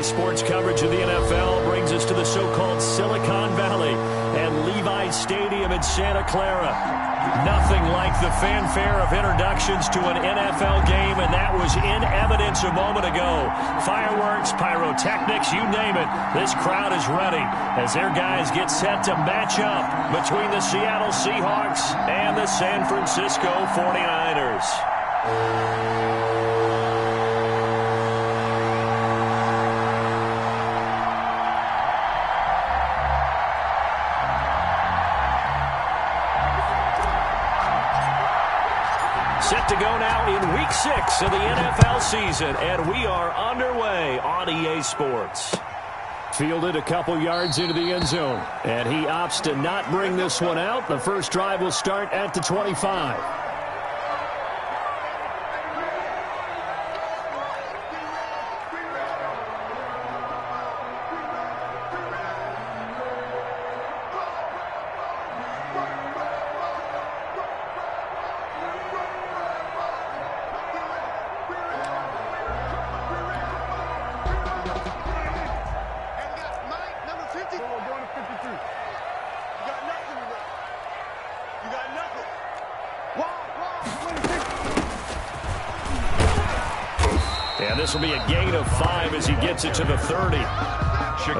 EA Sports coverage of the NFL brings us to the so-called Silicon Valley and Levi's Stadium in Santa Clara. Nothing like the fanfare of introductions to an NFL game, and that was in evidence a moment ago. Fireworks, pyrotechnics, you name it. This crowd is ready as their guys get set to match up between the Seattle Seahawks and the San Francisco 49ers. Set to go now in Week 6 of the NFL season, and we are underway on EA Sports. Fielded a couple yards into the end zone, and he opts to not bring this one out. The first drive will start at the 25. And this will be a gain of 5 as he gets it to the 30.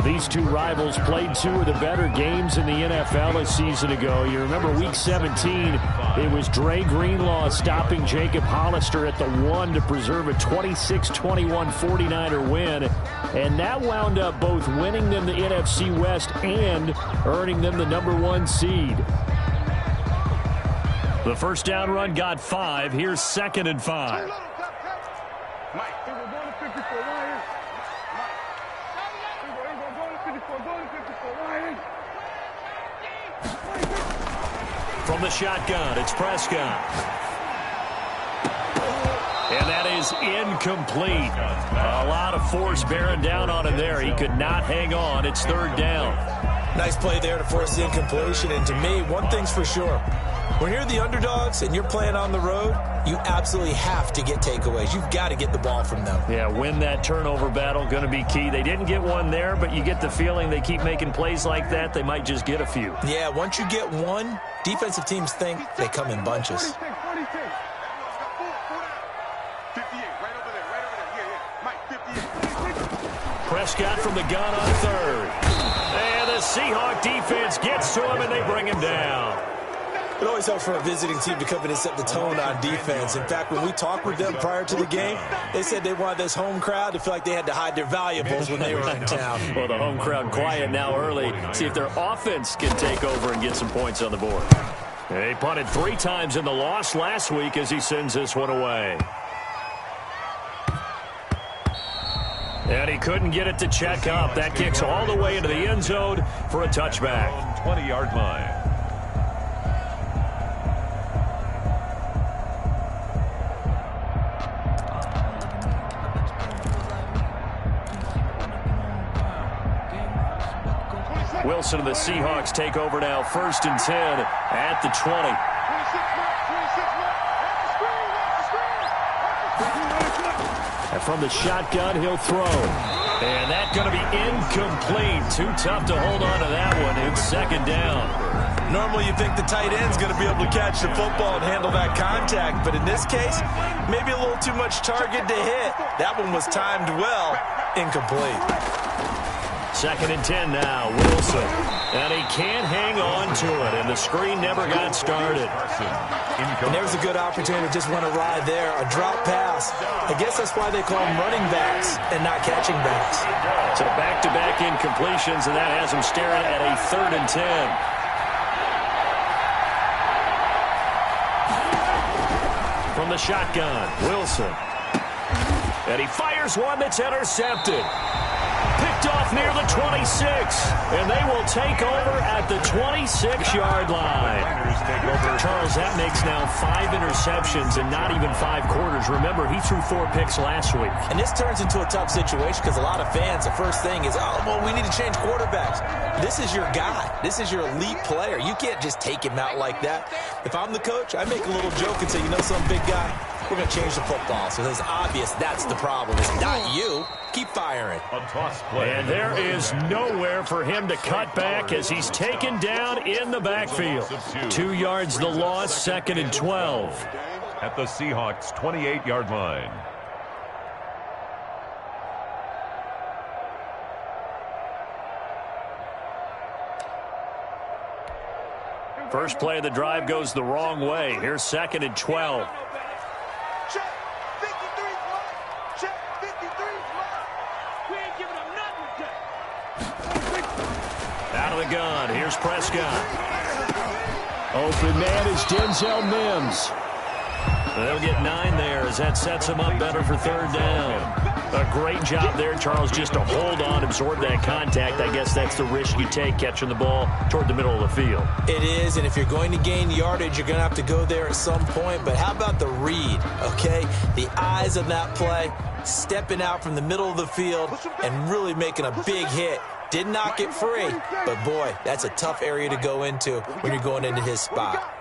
These two rivals played two of the better games in the NFL a season ago. You remember Week 17, it was Dre Greenlaw stopping Jacob Hollister at the 1 to preserve a 26-21 49er win. And that wound up both winning them the NFC West and earning them the #1 seed. The first down run got 5. Here's 2nd and 5. From the shotgun, it's Prescott. And that is incomplete. A lot of force bearing down on him there. He could not hang on. It's 3rd down. Nice play there to force the incompletion. And to me, one thing's for sure. When you're the underdogs and you're playing on the road, you absolutely have to get takeaways. You've got to get the ball from them. Yeah, win that turnover battle, going to be key. They didn't get one there, but you get the feeling they keep making plays like that, they might just get a few. Yeah, once you get one, defensive teams think they come in bunches. Prescott from the gun on 3rd. And the Seahawk defense gets to him, and they bring him down. It always helps for a visiting team to come in and set the tone on defense. In fact, when we talked with them prior to the game, they said they wanted this home crowd to feel like they had to hide their valuables when they were in town. Well, the home crowd quiet now early. See if their offense can take over and get some points on the board. They punted 3 times in the loss last week as he sends this one away. And he couldn't get it to check up. That kicks all the way into the end zone for a touchback. 20-yard line. Wilson and the Seahawks take over now, 1st and 10 at the 20. And from the shotgun, he'll throw. And that's going to be incomplete. Too tough to hold on to that one. It's 2nd down. Normally you think the tight end's going to be able to catch the football and handle that contact. But in this case, maybe a little too much target to hit. That one was timed well. Incomplete. 2nd and 10 now, Wilson. And he can't hang on to it, and the screen never got started. And there's a good opportunity to just run a ride there, a drop pass. I guess that's why they call them running backs and not catching backs. So back-to-back incompletions, and that has him staring at a 3rd and 10. From the shotgun, Wilson. And he fires one that's intercepted. Picked off near the 26, and they will take over at the 26-yard line. Charles, that makes now 5 interceptions and not even 5 quarters. Remember, he threw 4 picks last week. And this turns into a tough situation because a lot of fans, the first thing is, oh, well, we need to change quarterbacks. This is your guy. This is your elite player. You can't just take him out like that. If I'm the coach, I make a little joke and say, you know, some big guy, we're going to change the football. So it's obvious that's the problem. It's not you. Keep firing. A toss play. And there is nowhere for him to cut back as he's taken down in the backfield. 2 yards the loss, 2nd and 12. At the Seahawks' 28-yard line. First play of the drive goes the wrong way. Here's 2nd and 12. Check. 53's left. Check. 53's left. We ain't giving them nothing yet. Out of the gun. Here's Prescott. Open man is Denzel Mims. They'll get 9 there as that sets him up better for 3rd down. A great job there, Charles, just to hold on, absorb that contact. I guess that's the risk you take catching the ball toward the middle of the field. It is, and if you're going to gain yardage, you're going to have to go there at some point. But how about the read, okay? The eyes of that play, stepping out from the middle of the field and really making a big hit. Did not get free, but boy, that's a tough area to go into when you're going into his spot.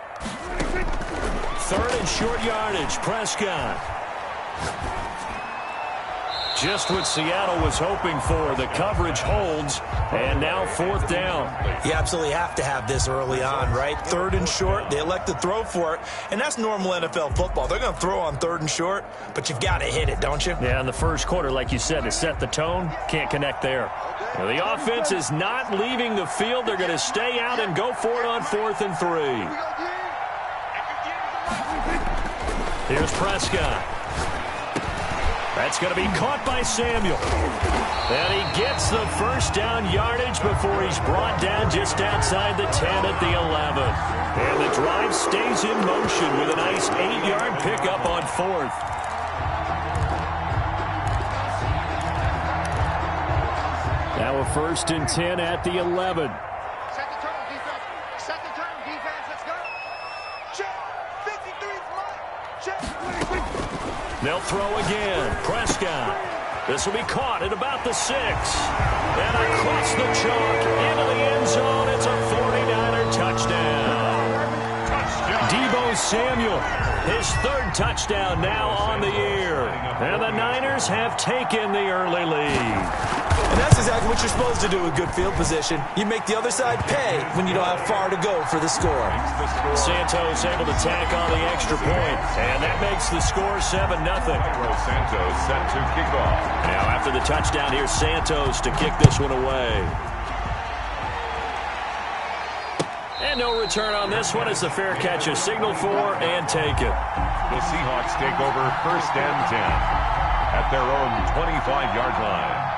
3rd and short yardage, Prescott. Just what Seattle was hoping for. The coverage holds, and now 4th down. You absolutely have to have this early on, right? 3rd and short, they elect to throw for it, and that's normal NFL football. They're going to throw on 3rd and short, but you've got to hit it, don't you? Yeah, in the first quarter, like you said, to set the tone, can't connect there. Well, the offense is not leaving the field. They're going to stay out and go for it on 4th and 3. Here's Prescott. That's going to be caught by Samuel. And he gets the first down yardage before he's brought down just outside the 10 at the 11. And the drive stays in motion with a nice 8-yard pickup on 4th. Now a 1st and 10 at the 11. Second turn, defense. Second turn, defense. Let's go. Check. 53's left. Check. They'll throw again. Prescott. This will be caught at about the 6. And across the chalk into the end zone. It's a 49er touchdown. Deebo Samuel, his 3rd touchdown now on the year. And the Niners have taken the early lead. And that's exactly what you're supposed to do with good field position. You make the other side pay when you don't have far to go for the score. Santos able to tack on the extra point, and that makes the score 7-0. Santos set to kick off. Now after the touchdown, here's Santos to kick this one away. And no return on this one as the fair catch is signaled for and taken. The Seahawks take over 1st and 10 at their own 25-yard line.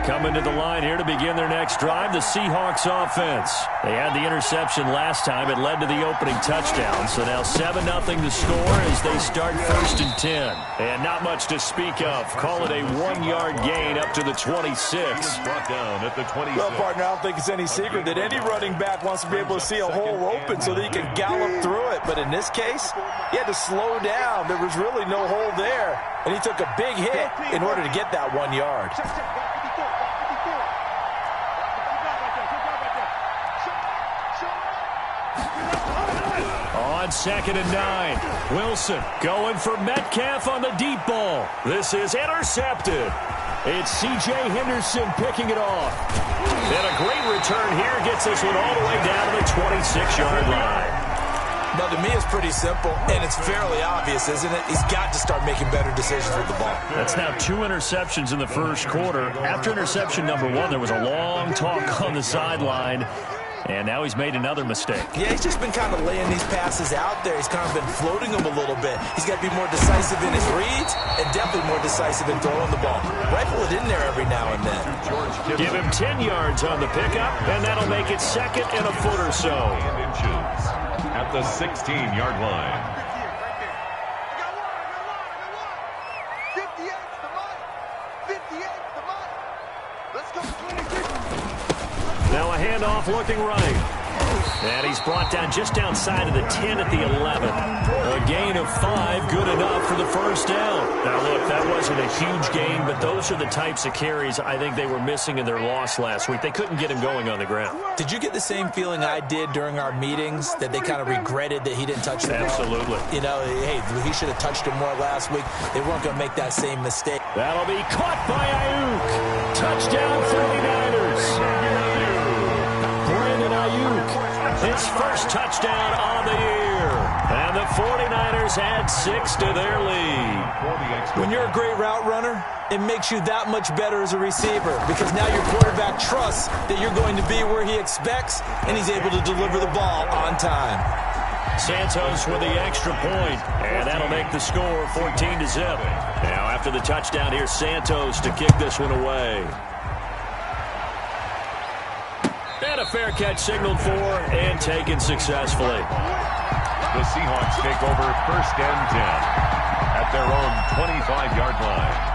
Coming to the line here to begin their next drive, the Seahawks offense. They had the interception last time. It led to the opening touchdown. So now 7-0 the score as they start 1st and 10. And not much to speak of. Call it a 1-yard gain up to the 26. Brought down at the 26. Well, partner, I don't think it's any secret that any running back wants to be able to see a hole open so that he can gallop through it. But in this case, he had to slow down. There was really no hole there. And he took a big hit in order to get that 1 yard. On 2nd and 9, Wilson going for Metcalf on the deep ball. This is intercepted. It's C.J. Henderson picking it off. And a great return here gets this one all the way down to the 26-yard line. Now, to me, it's pretty simple, and it's fairly obvious, isn't it? He's got to start making better decisions with the ball. That's now 2 interceptions in the first quarter. After interception number 1, there was a long talk on the sideline. And now he's made another mistake. Yeah, he's just been kind of laying these passes out there. He's kind of been floating them a little bit. He's got to be more decisive in his reads and definitely more decisive in throwing the ball. Rifle it in there every now and then. Give him 10 yards on the pickup, and that'll make it 2nd and a foot or so. At the 16-yard line. Let's go. 26. Now a handoff looking right. And he's brought down just outside of the 10 at the 11. A gain of 5, good enough for the first down. Now, look, that wasn't a huge gain, but those are the types of carries I think they were missing in their loss last week. They couldn't get him going on the ground. Did you get the same feeling I did during our meetings, that they kind of regretted that he didn't touch the ball? Absolutely. You know, hey, he should have touched him more last week. They weren't going to make that same mistake. That'll be caught by Ayuk. Touchdown 49ers. His first touchdown on the year. And the 49ers add 6 to their lead. When you're a great route runner, it makes you that much better as a receiver, because now your quarterback trusts that you're going to be where he expects, and he's able to deliver the ball on time. Santos with the extra point, and that'll make the score 14-0. Now after the touchdown, here's Santos to kick this one away. And a fair catch signaled for and taken successfully. The Seahawks take over 1st and 10 at their own 25-yard line.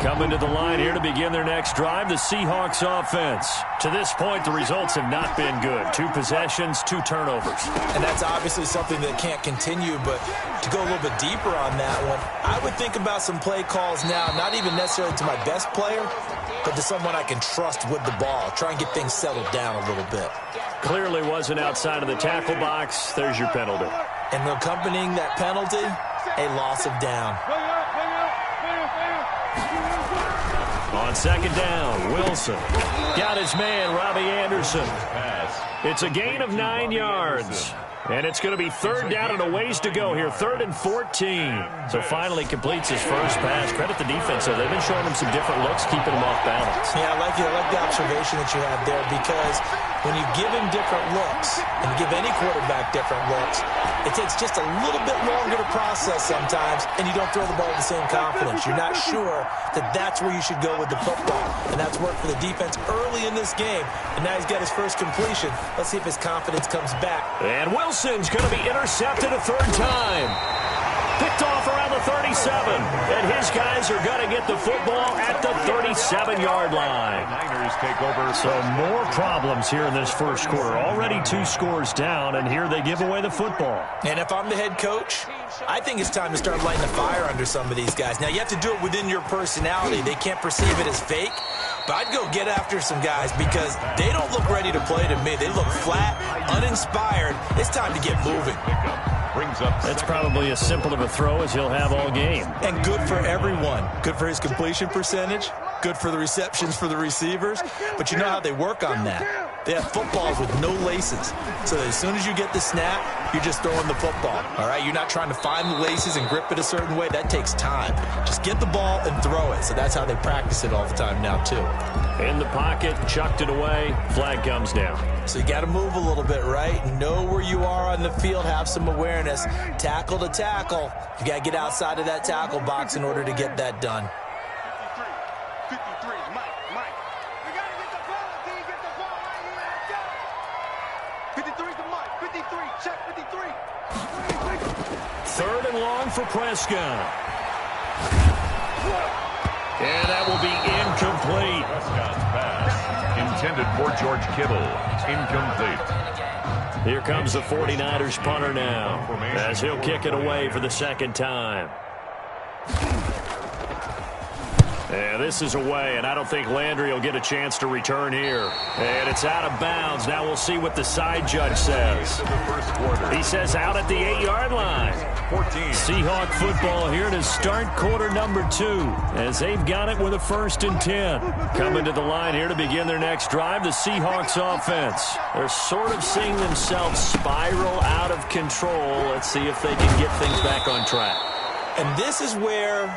Coming to the line here to begin their next drive, the Seahawks offense. To this point, the results have not been good. 2 possessions, 2 turnovers. And that's obviously something that can't continue, but to go a little bit deeper on that one, I would think about some play calls now, not even necessarily to my best player, but to someone I can trust with the ball. Try and get things settled down a little bit. Clearly wasn't outside of the tackle box. There's your penalty. And accompanying that penalty, a loss of down. On 2nd down, Wilson got his man, Robbie Anderson. It's a gain of 9 yards. And it's going to be 3rd down and a ways to go here. 3rd and 14. So finally completes his first pass. Credit the defense, though. They've been showing him some different looks, keeping him off balance. Yeah, I like the observation that you had there, because when you give him different looks, and you give any quarterback different looks, it takes just a little bit longer to process sometimes, and you don't throw the ball with the same confidence. You're not sure that that's where you should go with the football. And that's worked for the defense early in this game. And now he's got his first completion. Let's see if his confidence comes back. And Wilson's going to be intercepted a 3rd time. Picked off around the 37. And his guys are going to get the football at the 37-yard line. Niners take over. So more problems here in this first quarter. Already 2 scores down, and here they give away the football. And if I'm the head coach, I think it's time to start lighting the fire under some of these guys. Now, you have to do it within your personality. They can't perceive it as fake. But I'd go get after some guys, because they don't look ready to play to me. They look flat, uninspired. It's time to get moving. That's probably as simple of a throw as he'll have all game. And good for everyone. Good for his completion percentage. Good for the receptions for the receivers. But you know how they work on that. They have footballs with no laces. So as soon as you get the snap, you're just throwing the football. All right? You're not trying to find the laces and grip it a certain way. That takes time. Just get the ball and throw it. So that's how they practice it all the time now, too. In the pocket, chucked it away. Flag comes down. So you got to move a little bit, right? Know where you are on the field. Have some awareness. Tackle to tackle. You got to get outside of that tackle box in order to get that done. 53, Mike. We got to get the ball, D. Get the ball right here. Let's go. 53 to Mike. 53. Check 53. 3rd and long for Prescott. And that will be incomplete. Prescott's pass, intended for George Kittle, incomplete. Here comes the 49ers punter now, as he'll kick it away for the 2nd time. Yeah, this is away, and I don't think Landry will get a chance to return here. And it's out of bounds. Now we'll see what the side judge says. He says out at the 8-yard line. 14. Seahawk football here to start quarter number 2, as they've got it with a 1st and 10. Coming to the line here to begin their next drive, the Seahawks offense. They're sort of seeing themselves spiral out of control. Let's see if they can get things back on track. And this is where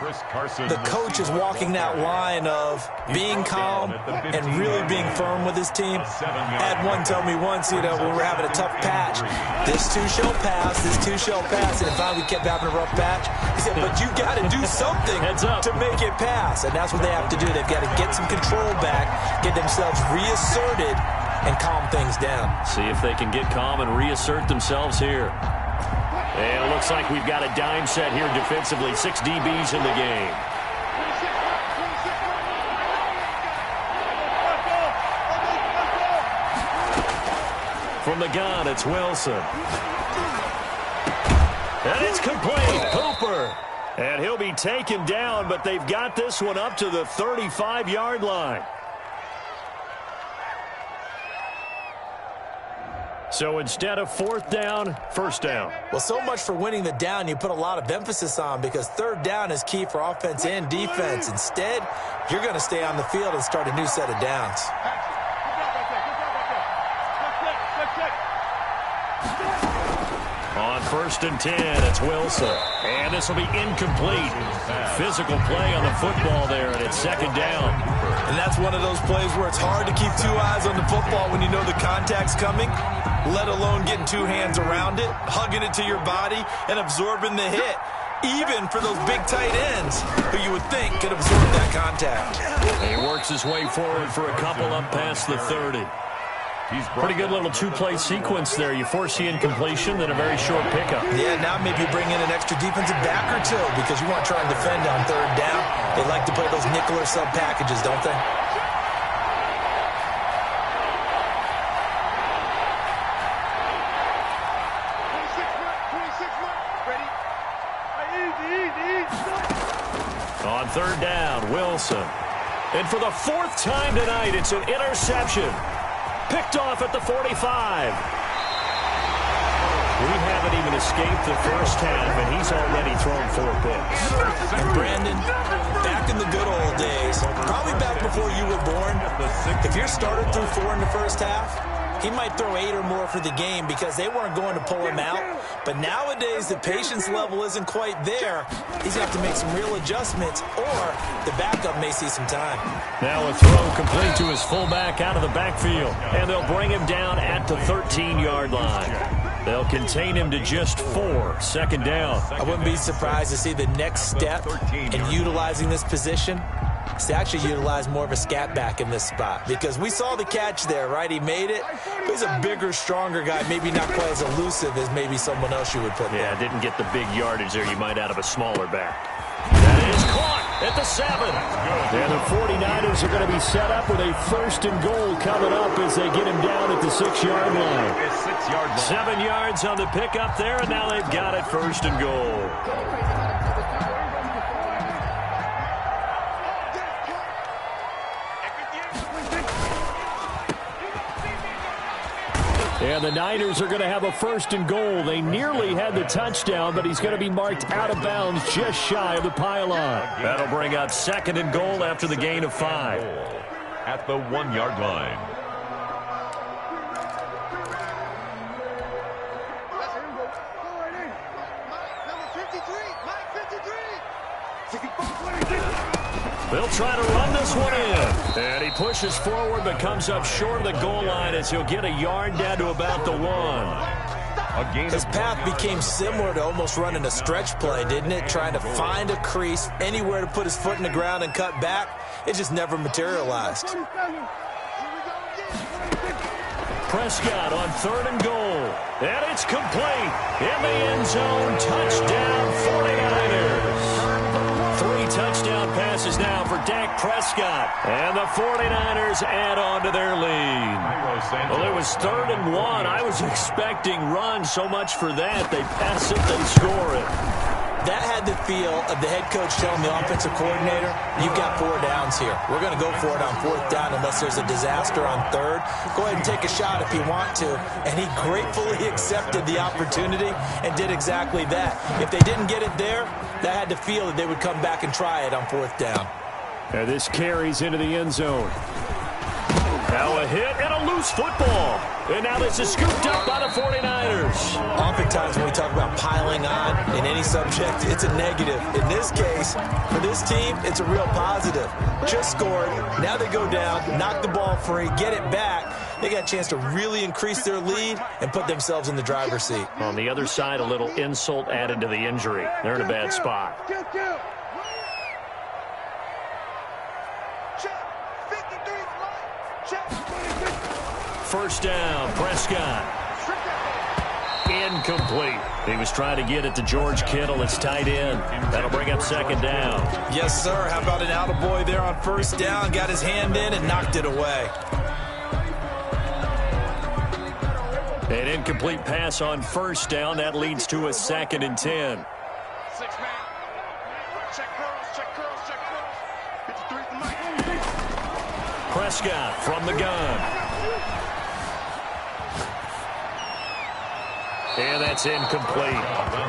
the coach is walking that line of being calm and really being firm with his team. I had one tell me once, when we were having a tough patch, this too shall pass, this too shall pass. And finally we kept having a rough patch. He said, but you got to do something to make it pass. And that's what they have to do. They've got to get some control back, get themselves reasserted, and calm things down. See if they can get calm and reassert themselves here. And it looks like we've got a dime set here defensively. 6 DBs in the game. From the gun, it's Wilson. And it's complete. Hooper. And he'll be taken down, but they've got this one up to the 35-yard line. So instead of fourth down, first down. Well, so much for winning the down you put a lot of emphasis on, because third down is key for offense and defense. Instead, you're going to stay on the field and start a new set of downs. On first and 10, it's Wilson. And this will be incomplete. Physical play on the football there, and it's second down. And that's one of those plays where it's hard to keep two eyes on the football when you know the contact's coming, let alone getting two hands around it, hugging it to your body, and absorbing the hit, even for those big tight ends who you would think could absorb that contact. He works his way forward for a couple up past the 30. Pretty good little two-play sequence there. You force the incompletion, then a very short pickup. Yeah, now maybe bring in an extra defensive back or two, because you want to try and defend on third down. They like to play those nickel or sub packages, don't they? On third down, Wilson. And for the fourth time tonight, it's an interception. Picked off at the 45. We haven't even escaped the first half, and he's already thrown 4 picks. And Brandon, back in the good old days, probably back before you were born, if your starter threw 4 in the first half, he might throw 8 or more for the game because they weren't going to pull him out. But nowadays, the patience level isn't quite there. He's going to have to make some real adjustments, or the backup may see some time. Now a throw complete to his fullback out of the backfield. And they'll bring him down at the 13-yard line. They'll contain him to just 4, second down. I wouldn't be surprised to see the next step in utilizing this position is to actually utilize more of a scat back in this spot, because we saw the catch there, right? He made it. He's a bigger, stronger guy, maybe not quite as elusive as maybe someone else you would put there. Yeah, didn't get the big yardage there you might out of a smaller back. That is caught at the 7. And the 49ers are going to be set up with a first and goal coming up as they get him down at the 6-yard line. 7 yards on the pickup there, and now they've got it first and goal. And the Niners are going to have a first and goal. They nearly had the touchdown, but he's going to be marked out of bounds just shy of the pylon. That'll bring up second and goal after the gain of 5. At the 1-yard line. They'll try to run this one in. And he pushes forward but comes up short of the goal line as he'll get a yard down to about the 1. His path became similar to almost running a stretch play, didn't it? Trying to find a crease, anywhere to put his foot in the ground and cut back. It just never materialized. Prescott on third and goal. And it's complete. In the end zone, touchdown 49ers. 3 touchdown passes now for Dak Prescott. And the 49ers add on to their lead. Well, it was 3rd and 1. I was expecting run, so much for that. They pass it, they score it. That had the feel of the head coach telling the offensive coordinator, you've got 4 downs here. We're going to go for it on 4th down unless there's a disaster on 3rd. Go ahead and take a shot if you want to. And he gratefully accepted the opportunity and did exactly that. If they didn't get it there, that had the feel that they would come back and try it on 4th down. And this carries into the end zone. Now a hit and a loose football. And now this is scooped up by the 49ers. Oftentimes when we talk about piling on in any subject, it's a negative. In this case, for this team, it's a real positive. Just scored. Now they go down, knock the ball free, get it back. They got a chance to really increase their lead and put themselves in the driver's seat. On the other side, a little insult added to the injury. They're in a bad spot. First down, Prescott. Incomplete. He was trying to get it to George Kittle. It's tight end. That'll bring up second down. Yes, sir. How about an attaboy there on first down? Got his hand in and knocked it away. An incomplete pass on first down. That leads to a 2nd and 10. 6 man. Check curls, check curls, check curls. 53 to Mike. Prescott from the gun. And that's incomplete.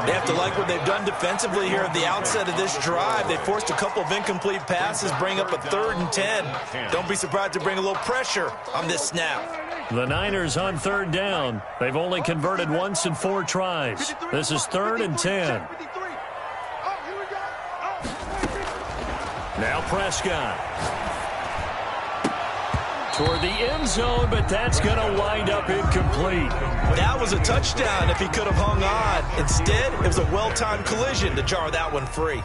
They have to like what they've done defensively here at the outset of this drive. They forced a couple of incomplete passes, bring up a 3rd and 10. Don't be surprised to bring a little pressure on this snap. The Niners on 3rd down. They've only converted once in 4 tries. This is 3rd and 10. Now Prescott. Toward the end zone, but that's going to wind up incomplete. That was a touchdown if he could have hung on. Instead, it was a well-timed collision to jar that one free.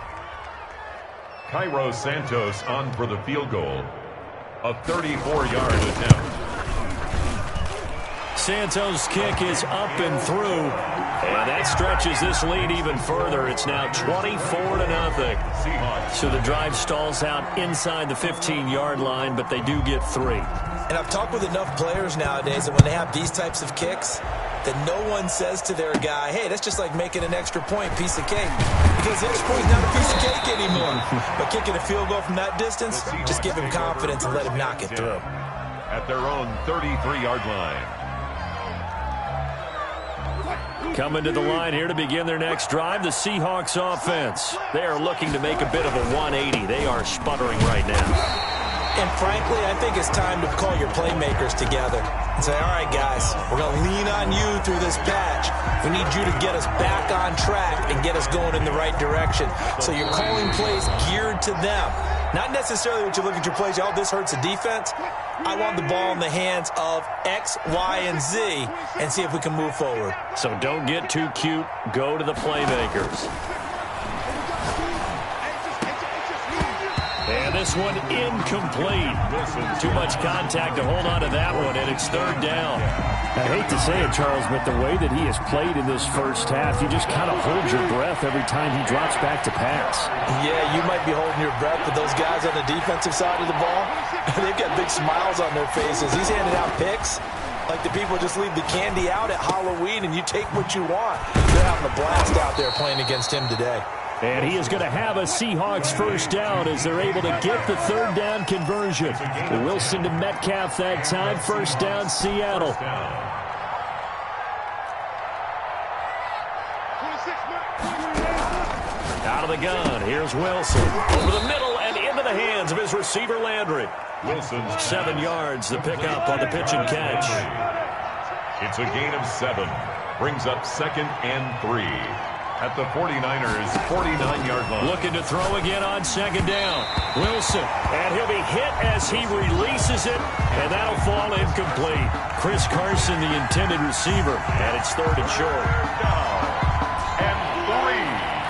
Cairo Santos on for the field goal. A 34-yard attempt. Santos' kick is up and through, and that stretches this lead even further. It's now 24-0. So the drive stalls out inside the 15-yard line, but they do get 3. And I've talked with enough players nowadays that when they have these types of kicks, that no one says to their guy, hey, that's just like making an extra point, piece of cake. Because the extra point is not a piece of cake anymore. But kicking a field goal from that distance, just give him confidence and let him knock it through. At their own 33-yard line. Coming to the line here to begin their next drive, the Seahawks offense. They are looking to make a bit of a 180. They are sputtering right now. And frankly, I think it's time to call your playmakers together and say, all right, guys, we're going to lean on you through this patch. We need you to get us back on track and get us going in the right direction. So you're calling plays geared to them. Not necessarily what you look at your plays, oh, this hurts the defense. I want the ball in the hands of X, Y, and Z and see if we can move forward. So don't get too cute. Go to the playmakers. And this one incomplete. Too much contact to hold on to that one, and it's 3rd down. I hate to say it, Charles, but the way that he has played in this first half, you just kind of hold your breath every time he drops back to pass. Yeah, you might be holding your breath, but those guys on the defensive side of the ball, they've got big smiles on their faces. He's handing out picks like the people just leave the candy out at Halloween and you take what you want. They're having a blast out there playing against him today. And he is going to have a Seahawks first down as they're able to get the 3rd down conversion. Wilson to Metcalf that time. First down, Seattle. Out of the gun, here's Wilson. Over the middle and into the hands of his receiver, Landry. Wilson 7 yards, the pickup on the pitch and catch. It's a gain of 7. Brings up 2nd and 3. At the 49ers' 49-yard line. Looking to throw again on 2nd down. Wilson, and he'll be hit as he releases it, and that'll fall incomplete. Chris Carson, the intended receiver, and it's 3rd and short. Down. And 3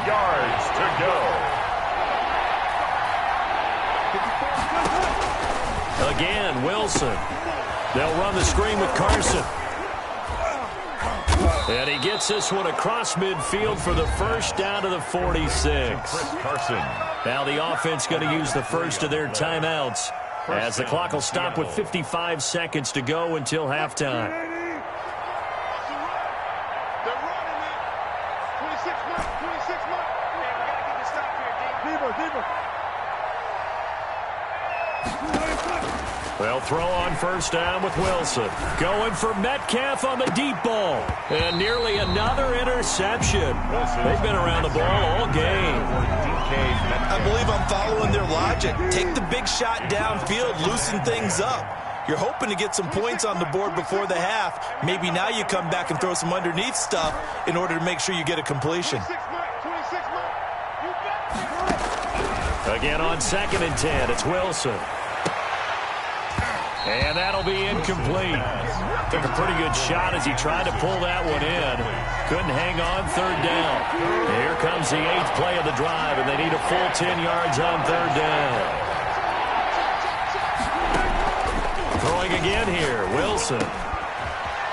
yards to go. Again, Wilson. They'll run the screen with Carson. And he gets this one across midfield for the first down to the 46. Chris Carson. Now the offense going to use the first of their timeouts as the clock will stop with 55 seconds to go until halftime. They'll throw on first down with Wilson. Going for Metcalf on the deep ball. And nearly another interception. They've been around the ball all game. I believe I'm following their logic. Take the big shot downfield, loosen things up. You're hoping to get some points on the board before the half. Maybe now you come back and throw some underneath stuff in order to make sure you get a completion. Again on 2nd and 10, it's Wilson. And that'll be incomplete. Took a pretty good shot as he tried to pull that one in. Couldn't hang on 3rd down. Here comes the 8th play of the drive, and they need a full 10 yards on 3rd down. Throwing again here, Wilson.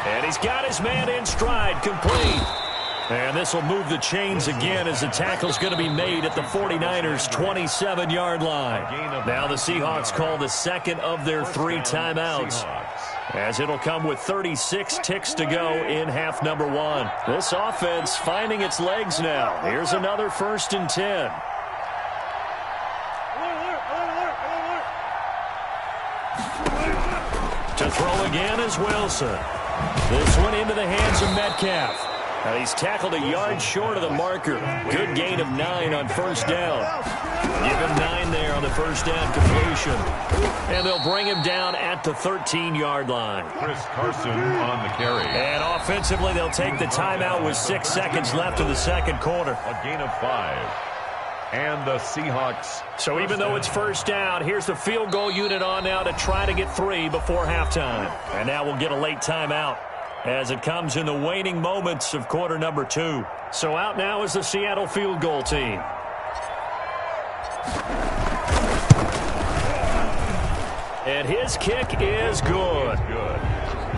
And he's got his man in stride, complete. And this will move the chains again as the tackle's going to be made at the 49ers' 27-yard line. Now the Seahawks call the second of their 3 timeouts. as it'll come with 36 ticks to go in half number one. This offense finding its legs now. Here's another 1st and 10. To throw again is Wilson. This one into the hands of Metcalf. Now he's tackled a yard short of the marker. Good gain of 9 on 1st down. Give him 9 there on the 1st down completion. And they'll bring him down at the 13-yard line. Chris Carson on the carry. And offensively, they'll take the timeout with 6 seconds left in the second quarter. A gain of 5. And the Seahawks. So even though it's 1st down, here's the field goal unit on now to try to get 3 before halftime. And now we'll get a late timeout as it comes in the waning moments of quarter number 2. So out now is the Seattle field goal team. And his kick is good.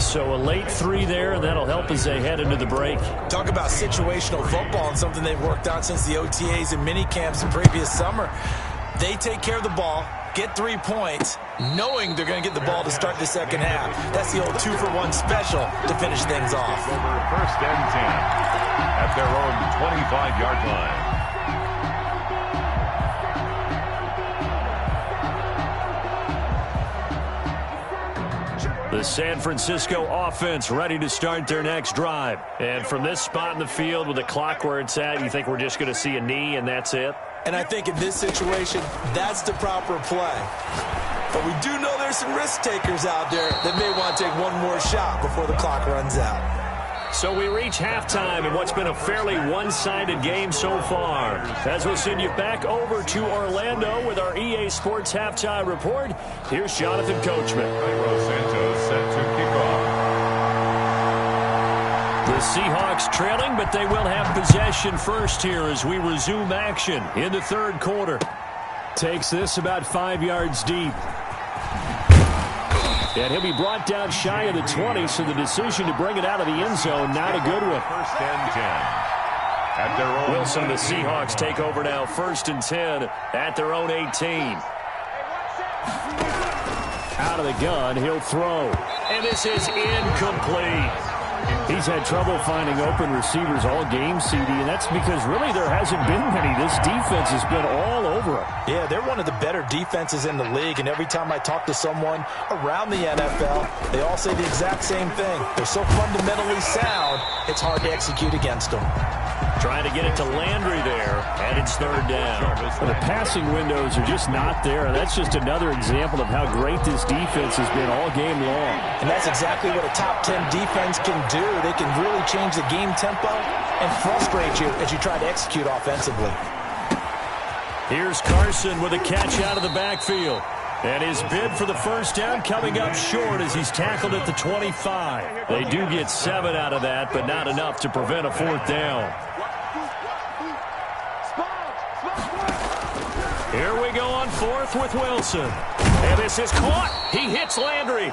So a late 3 there, and that'll help as they head into the break. Talk about situational football and something they've worked on since the OTAs and mini camps the previous summer. They take care of the ball, get 3 points, knowing they're going to get the ball to start the second half. That's the old 2-for-1 special to finish things off. Over 1st and 10 at their own 25-yard line. The San Francisco offense ready to start their next drive. And from this spot in the field with the clock where it's at, you think we're just going to see a knee and that's it? And I think in this situation, that's the proper play. But we do know there's some risk takers out there that may want to take one more shot before the clock runs out. So we reach halftime in what's been a fairly one-sided game so far. As we'll send you back over to Orlando with our EA Sports Halftime Report, here's Jonathan Coachman. Cairo Santos set to kick off. The Seahawks trailing, but they will have possession first here as we resume action in the third quarter. Takes this about 5 yards deep. And he'll be brought down shy of the 20, so the decision to bring it out of the end zone, not a good one. 1st and 10 at their own. Wilson and the Seahawks take over now, 1st and 10 at their own 18. Out of the gun, he'll throw. And this is incomplete. He's had trouble finding open receivers all game, CD, and that's because really there hasn't been many. This defense has been all over him. Yeah, they're one of the better defenses in the league, and every time I talk to someone around the NFL, they all say the exact same thing. They're so fundamentally sound, it's hard to execute against them. Trying to get it to Landry there, and it's 3rd down. Well, the passing windows are just not there. That's just another example of how great this defense has been all game long. And that's exactly what a top 10 defense can do. They can really change the game tempo and frustrate you as you try to execute offensively. Here's Carson with a catch out of the backfield. And his bid for the 1st down coming up short as he's tackled at the 25. They do get 7 out of that, but not enough to prevent a 4th down. Here we go on 4th with Wilson. And this is caught. He hits Landry.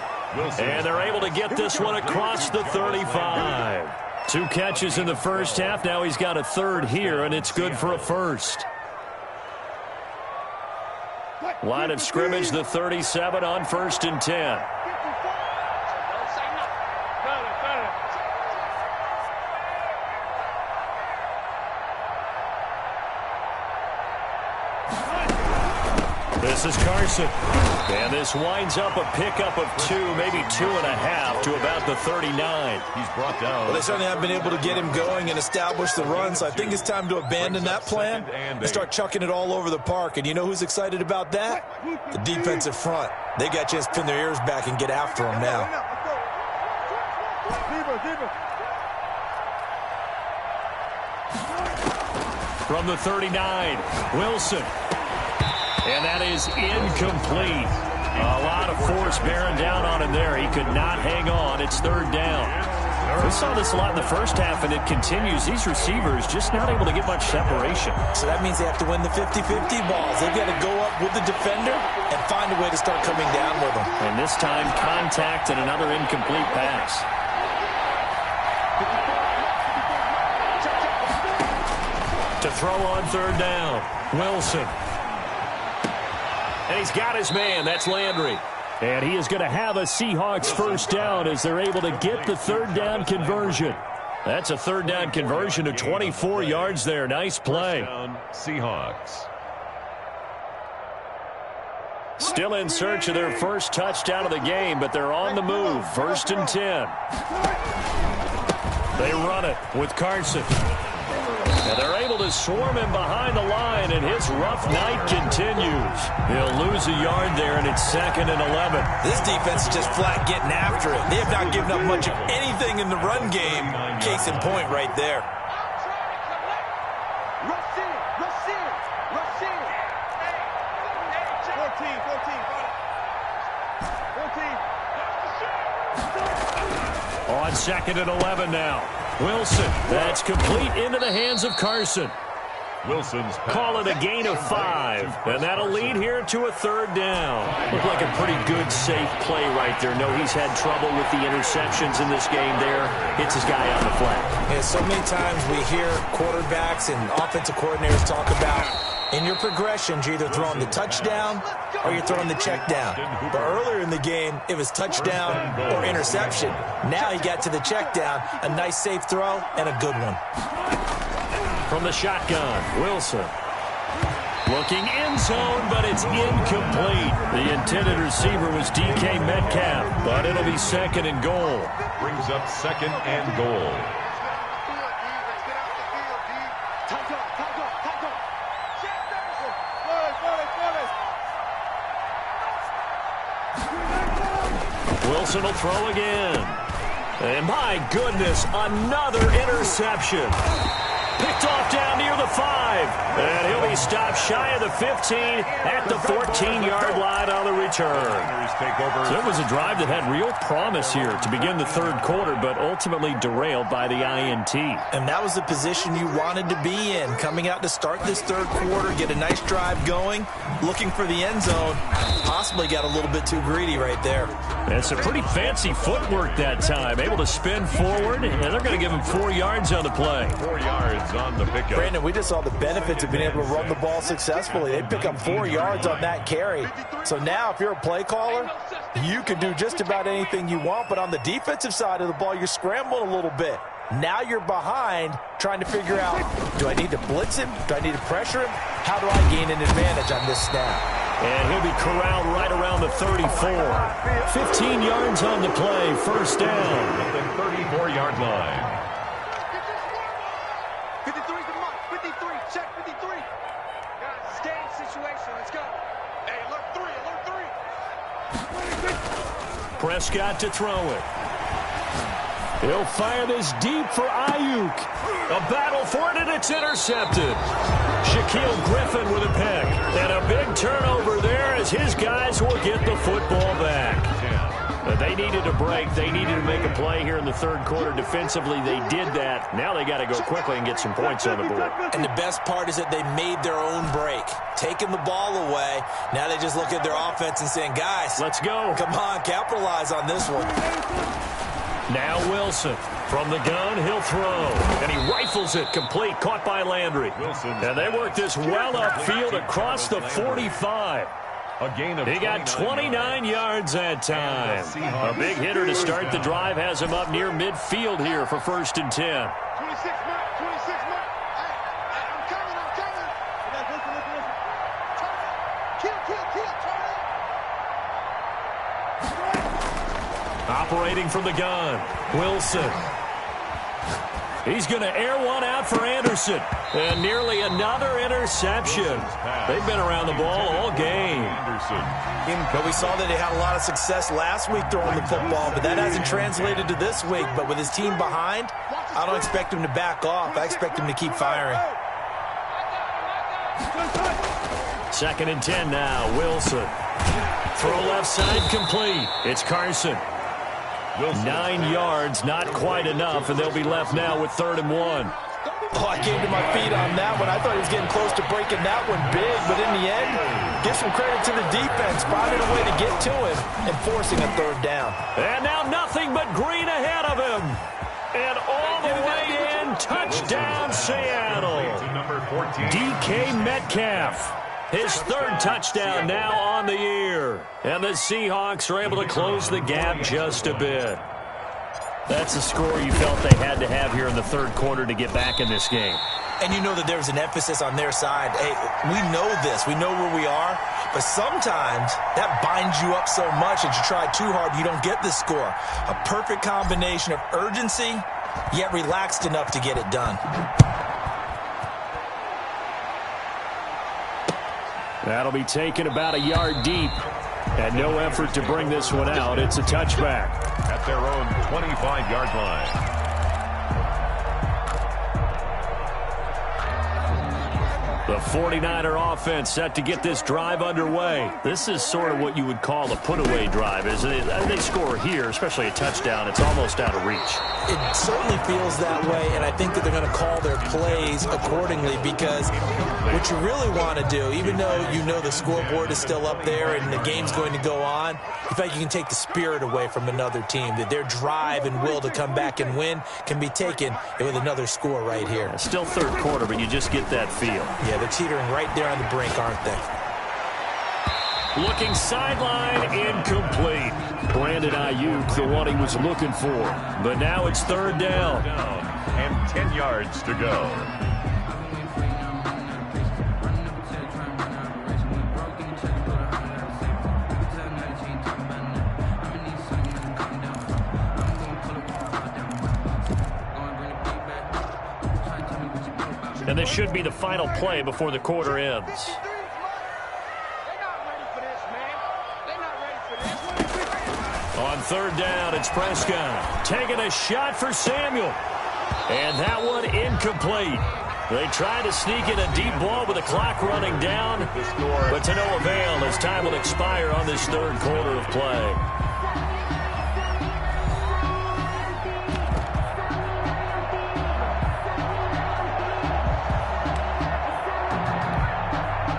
And they're able to get this one across the 35. 2 catches in the 1st half. Now he's got a 3rd here, and it's good for a 1st. Line of scrimmage, the 37 on 1st and 10. This is Carson. And this winds up a pickup of 2, maybe 2.5 to about the 39. He's brought down. Well, they certainly haven't been able to get him going and establish the run, so I think it's time to abandon that plan and start chucking it all over the park. And you know who's excited about that? The defensive front. They got a chance to pin their ears back and get after him now. From the 39, Wilson. And that is incomplete. A lot of force bearing down on him there. He could not hang on. It's 3rd down. We saw this a lot in the 1st half, and it continues. These receivers just not able to get much separation. So that means they have to win the 50-50 balls. They've got to go up with the defender and find a way to start coming down with them. And this time, contact and another incomplete pass. To throw on 3rd down, Wilson. And he's got his man. That's Landry. And he is going to have a Seahawks first down as they're able to get the third down conversion. That's a third down conversion of 24 yards there. Nice play. Down, Seahawks. Still in search of their first touchdown of the game, but they're on the move. 1st and 10. They run it with Carson. And they're able to swarm him behind the line, and his rough night continues. He'll lose a yard there, and it's 2nd and 11. This defense is just flat getting after it. They have not given up much of anything in the run game. Case in point right there. On 2nd and 11 now. Wilson, that's complete into the hands of Carson. Wilson's Call it a gain of 5, and that'll lead here to a third down. Looked like a pretty good, safe play right there. No, he's had trouble with the interceptions in this game there. Hits his guy on the flat. And so many times we hear quarterbacks and offensive coordinators talk about in your progressions, you're either throwing the touchdown or you're throwing the check down. But earlier in the game, it was touchdown or interception. Now he got to the check down, a nice safe throw, and a good one. From the shotgun, Wilson. Looking end zone, but it's incomplete. The intended receiver was DK Metcalf, but it'll be 2nd and goal. brings up 2nd and goal. Wilson will throw again. And my goodness, another interception. Picked off down near the 5. And he'll be stopped shy of the 15 at the 14-yard line on the return. So it was a drive that had real promise here to begin the third quarter, but ultimately derailed by the INT. And that was the position you wanted to be in. Coming out to start this third quarter, get a nice drive going, looking for the end zone. Possibly got a little bit too greedy right there. And some pretty fancy footwork that time. Able to spin forward, and they're going to give him 4 yards on the play. 4 yards on the pickup. Brandon, we just saw the benefits of being able to run the ball successfully. They pick up 4 yards on that carry. So now if you're a play caller, you can do just about anything you want. But on the defensive side of the ball, you're scrambling a little bit. Now you're behind trying to figure out, do I need to blitz him? Do I need to pressure him? How do I gain an advantage on this snap? And he'll be corralled right around the 34. 15 yards on the play, first down. At the 34-yard line. 53's the mark. 53. Check 53. Stay in situation. Let's go. Hey, alert 3. Alert 3. Prescott to throw it. He'll fire this deep for Ayuk. A battle for it, and it's intercepted. Shaquille Griffin with a pick. And a big turnover there as his guys will get the football back. But they needed a break. They needed to make a play here in the third quarter. Defensively, they did that. Now they got to go quickly and get some points on the board. And the best part is that they made their own break. Taking the ball away. Now they just look at their offense and saying, guys, let's go. Come on, capitalize on this one. Now Wilson. From the gun, he'll throw. And he rifles it complete. Caught by Landry. And they work this well upfield across the 45. A gain of he got 29 yards that time. A big hitter to start the drive has him up near midfield here for 1st and 10. 26 mark. 26 mark. I'm coming. Listen. Kill. Operating from the gun, Wilson. He's going to air one out for Anderson. And nearly another interception. They've been around the ball all game. But we saw that he had a lot of success last week throwing the football, but that hasn't translated to this week. But with his team behind, I don't expect him to back off. I expect him to keep firing. 2nd and 10 now, Wilson. Throw left side complete. It's Carson. 9 yards, not quite enough, and they'll be left now with 3rd and 1. Oh, I came to my feet on that one. I thought he was getting close to breaking that one big, but in the end, give some credit to the defense. Finding a way to get to him and forcing a 3rd down. And now nothing but green ahead of him. And all the way in, touchdown Seattle. DK Metcalf. His third touchdown now on the year. And the Seahawks are able to close the gap just a bit. That's a score you felt they had to have here in the third quarter to get back in this game. And you know that there's an emphasis on their side. Hey, we know this. We know where we are. But sometimes that binds you up so much that you try too hard, you don't get the score. A perfect combination of urgency, yet relaxed enough to get it done. That'll be taken about a yard deep. And no effort to bring this one out. It's a touchback. At their own 25-yard line. The 49er offense set to get this drive underway. This is sort of what you would call a put-away drive, isn't it? They score here, especially a touchdown. It's almost out of reach. It certainly feels that way, and I think that they're going to call their plays accordingly because what you really want to do, even though you know the scoreboard is still up there and the game's going to go on, you feel like you can take the spirit away from another team, that their drive and will to come back and win can be taken with another score right here. Still third quarter, but you just get that feel. Yeah, they're teetering right there on the brink, aren't they? Looking sideline, incomplete. Brandon Ayuk, the one he was looking for. But now it's third down. And 10 yards to go. And this should be the final play before the quarter ends. On third down, it's Prescott taking a shot for Samuel. And that one incomplete. They tried to sneak in a deep ball with the clock running down, but to no avail as time will expire on this third quarter of play.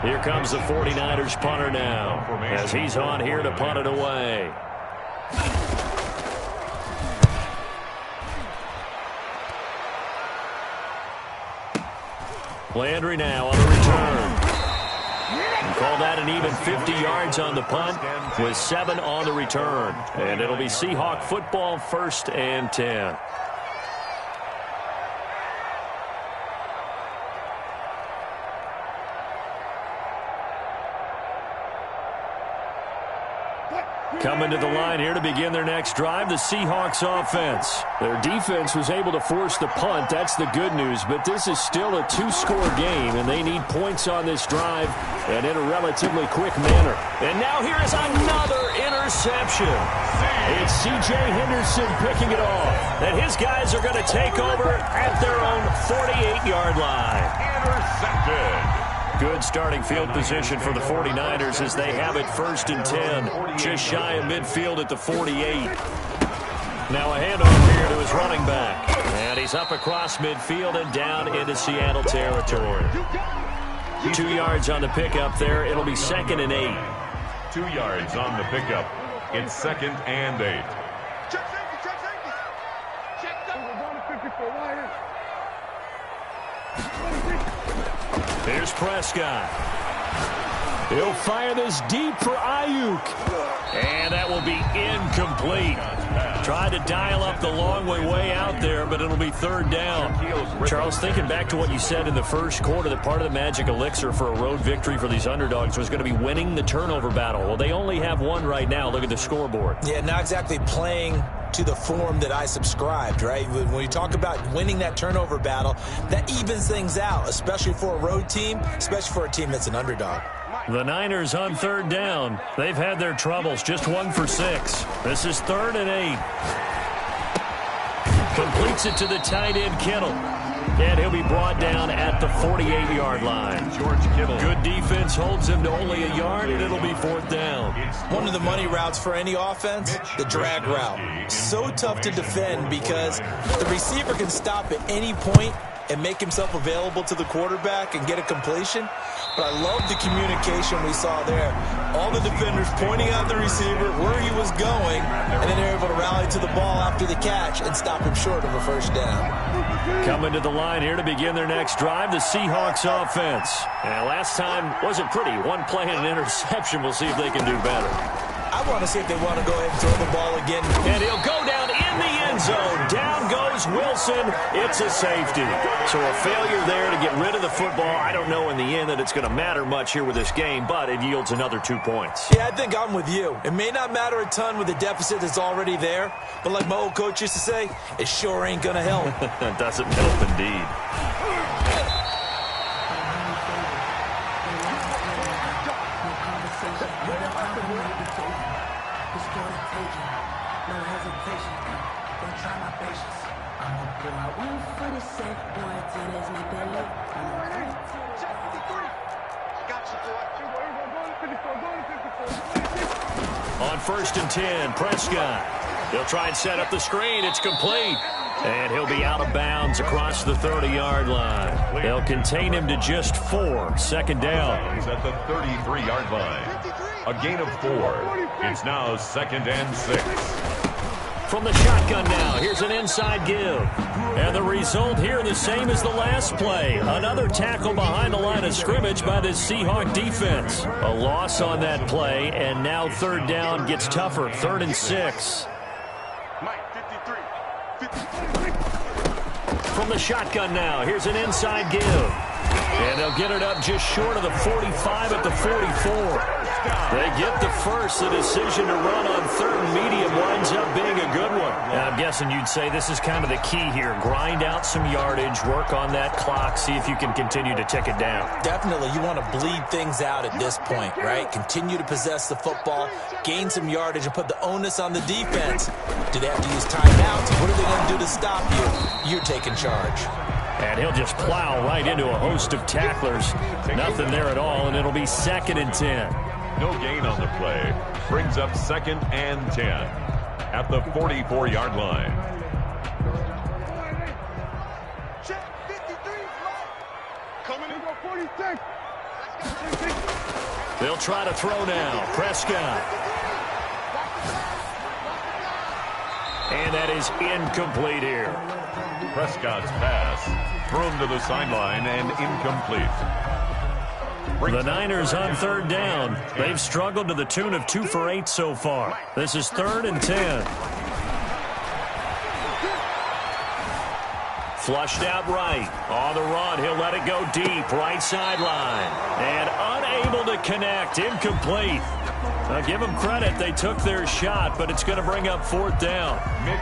Here comes the 49ers punter now as he's on here to punt it away. Landry now on the return. And call that an even 50 yards on the punt with 7 on the return. And it'll be Seahawk football, 1st and 10. Coming to the line here to begin their next drive, the Seahawks offense. Their defense was able to force the punt. That's the good news. But this is still a 2-score game, and they need points on this drive and in a relatively quick manner. And now here is another interception. It's C.J. Henderson picking it off. And his guys are going to take over at their own 48-yard line. Intercepted. Good starting field position for the 49ers as they have it 1st and 10. Just shy of midfield at the 48. Now a handoff here to his running back. And he's up across midfield and down into Seattle territory. 2 yards on the pickup there. It'll be 2nd and 8. 2 yards on the pickup. It's 2nd and 8. Check safety, check safety. Check them. We're going to 54 wire. Here's Prescott. He'll fire this deep for Ayuk. And that will be incomplete. Tried to dial up the long way out there, but it'll be 3rd down. Charles, thinking back to what you said in the first quarter, that part of the magic elixir for a road victory for these underdogs was going to be winning the turnover battle. Well, they only have one right now. Look at the scoreboard. Yeah, not exactly playing to the form that I subscribed, right? When you talk about winning that turnover battle, that evens things out, especially for a road team, especially for a team that's an underdog. The Niners on 3rd down. They've had their troubles, just 1 for 6. This is 3rd and 8. Completes it to the tight end, Kittle. And he'll be brought down at the 48-yard line. George Kittle. Good defense holds him to only a yard, and it'll be 4th down. One of the money routes for any offense, the drag route. So tough to defend because the receiver can stop at any point and make himself available to the quarterback and get a completion. But I love the communication we saw there. All the defenders pointing out the receiver where he was going, and then they're able to rally to the ball after the catch and stop him short of a first down. Coming to the line here to begin their next drive, the Seahawks offense. And last time wasn't pretty. One play and an interception. We'll see if they can do better. I want to see if they want to go ahead and throw the ball again. And he'll go down in the end zone. Down goes Wilson. It's a safety. So a failure there to get rid of the football. I don't know in the end that it's going to matter much here with this game, but it yields another 2 points. Yeah, I think I'm with you. It may not matter a ton with the deficit that's already there, but like my old coach used to say, it sure ain't going to help. It doesn't help indeed. On 1st and 10, Prescott. He'll try and set up the screen. It's complete. And he'll be out of bounds across the 30-yard line. They'll contain him to just 4. Second down. He's at the 33-yard line. A gain of 4. It's now 2nd and 6. From the shotgun now, here's an inside give. And the result here the same as the last play. Another tackle behind the line of scrimmage by this Seahawk defense. A loss on that play, and now 3rd down gets tougher. 3rd and 6. From the shotgun now, here's an inside give. And they'll get it up just short of the 45 at the 44. They get the first. The decision to run on 3rd and medium winds up being a good one. And I'm guessing you'd say this is kind of the key here. Grind out some yardage, work on that clock, see if you can continue to tick it down. Definitely. You want to bleed things out at this point, right? Continue to possess the football, gain some yardage, and put the onus on the defense. Do they have to use timeouts? What are they going to do to stop you? You're taking charge. And he'll just plow right into a host of tacklers. Nothing there at all, and it'll be 2nd and 10. No gain on the play. Brings up 2nd and 10 at the 44-yard line. They'll try to throw now. Prescott. And that is incomplete here. Prescott's pass thrown to the sideline and incomplete. The Niners on 3rd down. They've struggled to the tune of 2 for 8 so far. This is 3rd and 10. Flushed out right. On the run, he'll let it go deep. Right sideline. And unable to connect. Incomplete. Now, give them credit. They took their shot, but it's going to bring up 4th down.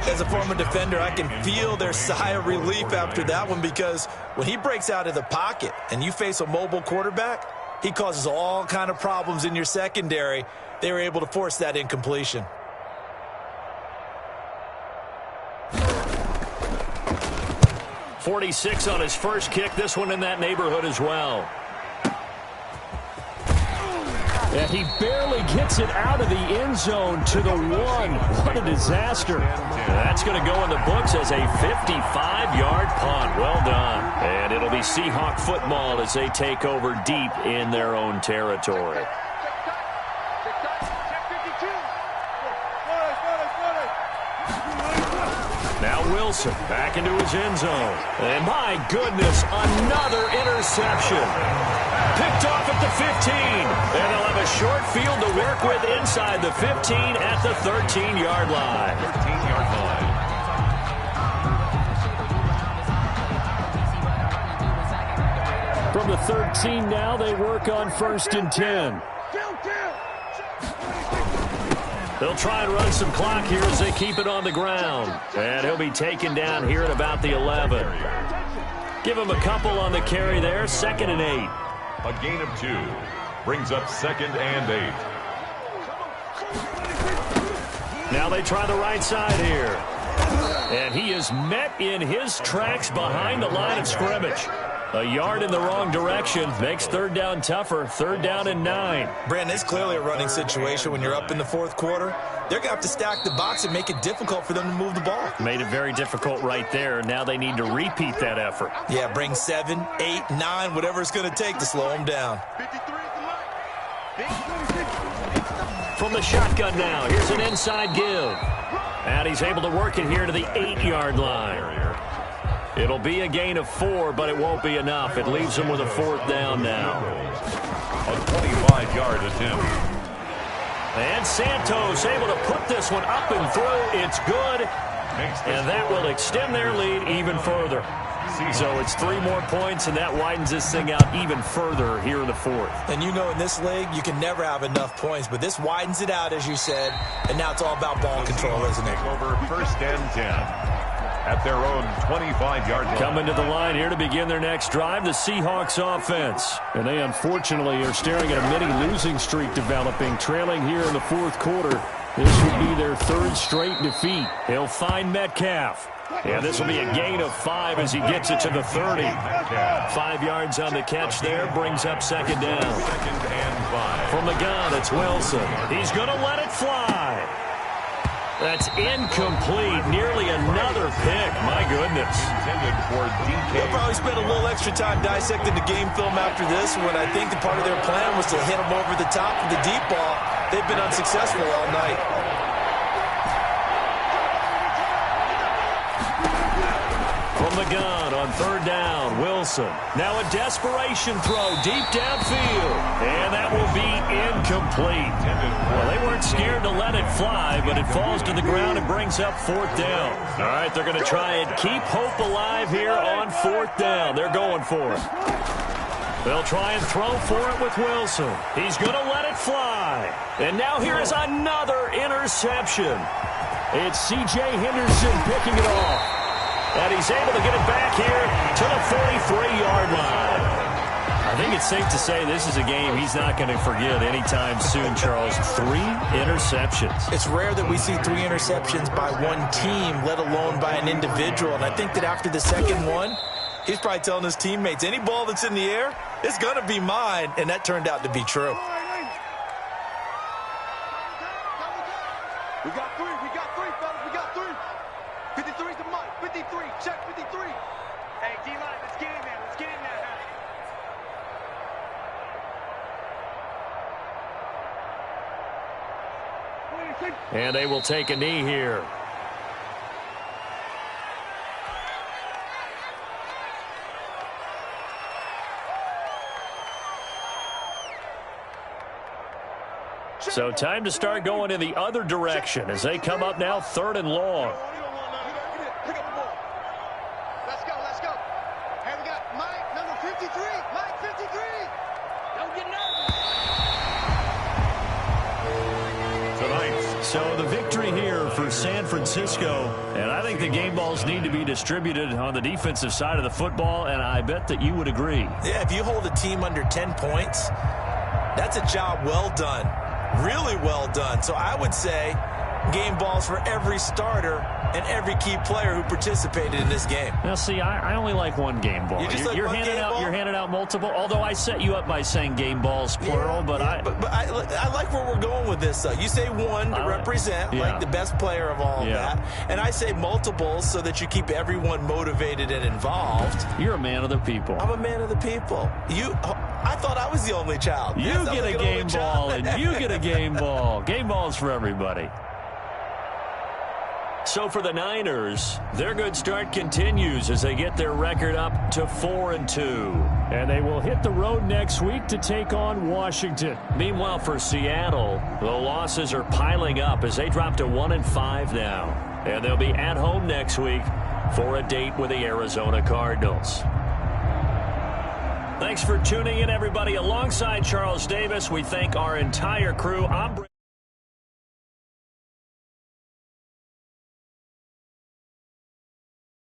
As a former defender, I can feel their sigh of relief after that one, because when he breaks out of the pocket and you face a mobile quarterback, he causes all kind of problems in your secondary. They were able to force that incompletion. .46 on his first kick. This one in that neighborhood as well. And he barely gets it out of the end zone to the 1. What a disaster. That's going to go in the books as a 55-yard punt. Well done. And it'll be Seahawk football as they take over deep in their own territory. Now Wilson back into his end zone. And my goodness, another interception. Picked off at the 15. And they'll have a short field to work with inside the 15 at the 13-yard line. 13-yard line. From the 13 now, they work on 1st and 10. They'll try and run some clock here as they keep it on the ground. And he'll be taken down here at about the 11. Give him a couple on the carry there. 2nd and 8. A gain of 2. Brings up 2nd and 8. Now they try the right side here. And he is met in his tracks behind the line of scrimmage. A yard in the wrong direction makes third down tougher. Third down and 9. Brandon, it's clearly a running situation when you're up in the fourth quarter. They're going to have to stack the box and make it difficult for them to move the ball. Made it very difficult right there. Now they need to repeat that effort. Yeah, bring 7, 8, 9, whatever it's going to take to slow them down. From the shotgun now, here's an inside give. And he's able to work it here to the 8-yard line. It'll be a gain of 4, but it won't be enough. It leaves him with a fourth down now. A 25-yard attempt. And Santos able to put this one up and through. It's good. And that will extend their lead even further. So it's 3 more points, and that widens this thing out even further here in the fourth. And you know in this league, you can never have enough points, but this widens it out, as you said, and now it's all about ball control, isn't it? Over first and 10 at their own 25-yard line. Coming to the line here to begin their next drive, the Seahawks offense. And they unfortunately are staring at a mini losing streak developing, trailing here in the fourth quarter. This would be their 3rd straight defeat. He'll find Metcalf. And this will be a gain of 5 as he gets it to the 30. 5 yards on the catch there, brings up second down. Second and 5. From the gun, it's Wilson. He's going to let it fly. That's incomplete. Nearly another pick. My goodness. Intended for DK. They'll probably spend a little extra time dissecting the game film after this, when I think the part of their plan was to hit them over the top of the deep ball. They've been unsuccessful all night. From the gun on third down, Wilson. Now a desperation throw deep downfield. And that will be incomplete. Well, they weren't scared to let it fly, but it falls to the ground and brings up fourth down. All right, they're going to try and keep hope alive here on fourth down. They're going for it. They'll try and throw for it with Wilson. He's going to let it fly. And now here is another interception. It's C.J. Henderson picking it off. And he's able to get it back here to the 43-yard line. I think it's safe to say this is a game he's not going to forget anytime soon, Charles. 3 interceptions. It's rare that we see 3 interceptions by one team, let alone by an individual. And I think that after the second one, he's probably telling his teammates, any ball that's in the air, it's going to be mine. And that turned out to be true. We got 3, fellas, we got 3. 53's the mic, 53, check 53. Hey, D-line, let's get in there, And they will take a knee here. So time to start going in the other direction as they come up now 3rd and long. Pick up the ball. Let's go. Hey, we got Mike, number 53. Mike, 53. Don't get nervous. Tonight. So the victory here for San Francisco, and I think the game balls need to be distributed on the defensive side of the football, and I bet that you would agree. Yeah, if you hold a team under 10 points, that's a job well done. Really well done. So I would say game balls for every starter and every key player who participated in this game. Now, see, I only like one game ball. You're handing out multiple. Although I set you up by saying game balls plural, but I like where we're going with this. You say one to represent like the best player of all of that, and I say multiples so that you keep everyone motivated and involved. You're a man of the people. I'm a man of the people. I thought I was the only child. You get a game ball, and you get a game ball. Game balls for everybody. So for the Niners, their good start continues as they get their record up to 4-2. And they will hit the road next week to take on Washington. Meanwhile, for Seattle, the losses are piling up as they drop to 1-5 now. And they'll be at home next week for a date with the Arizona Cardinals. Thanks for tuning in, everybody. Alongside Charles Davis, we thank our entire crew.